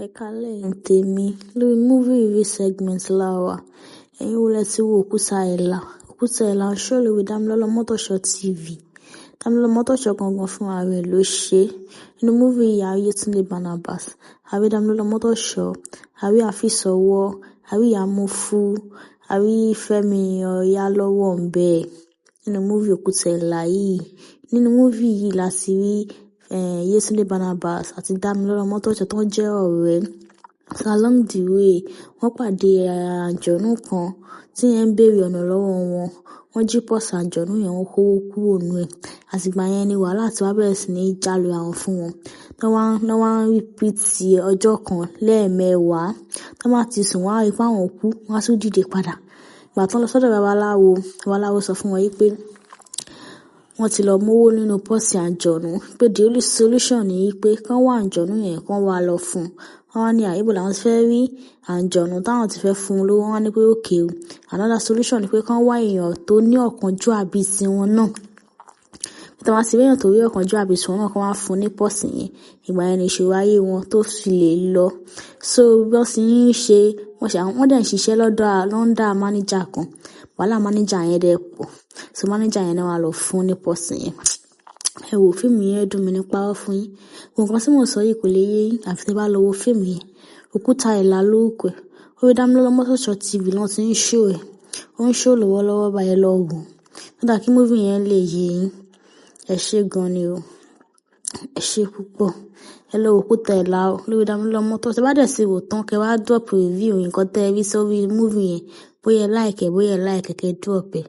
Ẹ̀kálẹ̀ ẹ̀yin tèmi lórí movie review segment la wà. Ẹ̀yin wo lẹ ti wo OKUTA ELA? OKUTA ELA ń show lórí Damilola OMOTOSOI TV. Damilola OMOTOSOI gangan fún ara rẹ̀ ló ṣe. Nínú movie yìí, a rí YETUNDE BARNABASI, a rí Damilola OMOTOSOI, a rí AFEEZ, a rí Yamufu, a rí Fẹ́mi Ọ̀yálọ́wọ́ ńbẹ̀. Nínú movie OKUTA ELA yìí. Nínú movie yìí la ti rí YETUNDE BARNABASI àti Damilola OMOTOSOI tó ń jẹ́ ọ̀rẹ́. So along the way, wọ́n pàdé àjọ̀nú kan tí yẹn ń béèrè ọ̀nà lọ́wọ́ wọn. Wọ́n jí pọ́ọ̀sì àjọ̀nú yẹn, wọ́n kówó kúrò nínú ẹ̀. Àtìgbà yẹn ni wàhálà tí wá bẹ̀rẹ̀ sí ní jálù àwọn fún wọn. Wọ́n wá ń repeat ọjọ́ kan lẹ́ẹ̀mẹwàá. Tó bá ti sùn, wọ́n á rí pé àwọn kú, wọ́n á tún dìde padà. Ìgbà tó ń lọ sọ́dọ̀ babaláwo sọ fún wọn yìí pé wọ́n ti lọ mówó nínú pọ́ọ̀sì àjọ̀nú, pé the only solution ni pé kán wá àjọ̀nú yẹn kán wá lọ fún un. Wọ́n wá ní àyíbò làwọn ti fẹ́ rí àjọ̀nú táwọn ti fẹ́ fún un lówó. Wọ́n wá ní pé okay o. Another solution ni pé kán wá èèyàn tó ní ọ̀kánjúà bíi tiwọn náà. Tí wọ́n ti rí èèyàn tó rí ọ̀kánjúà bíi tiwọn náà kán wá fún un ní pọ́ọ̀sì yẹn. Ìgbà yẹn ni ìṣòro ayé wọn tó fi lè lọ. So bí wọ́n sì ń ṣe, wọ́n dẹ̀ ń ṣiṣẹ́ lọ́ndà manager kan. Wàhálà manager yẹn dẹ̀ pọ̀. So manager yẹn náà wá lọ fún ní pọ́ọ̀sì yẹn. Ẹ wo fíìmù yẹn dùn mí nípa ọ fún yín. Nǹkan tí mò ń sọ yìí kò lè yé yín àfi tí bá lọ wo fíìmù yẹn. OKUTA ELA lórúkọ ẹ̀. Orí Damilola OMOTOSOI TV náà ti ń show ẹ̀. Ó ń show lọ́wọ́lọ́wọ́ báyìí lọ wò. Nígbà kí movie yẹn lè yé yín. Ẹ ṣé gan ni o. Ẹ ṣé púpọ̀. Ẹ lọ wo OKUTA ELA o lórí Damilola OMOTOSOI. Bá dẹ̀ sí wò tán kẹ́ wá drop review nǹkan tẹ́ rí sórí movie yẹn. Bóyá ẹ like ẹ̀, bóyá ẹ like kẹ́ drop ẹ̀.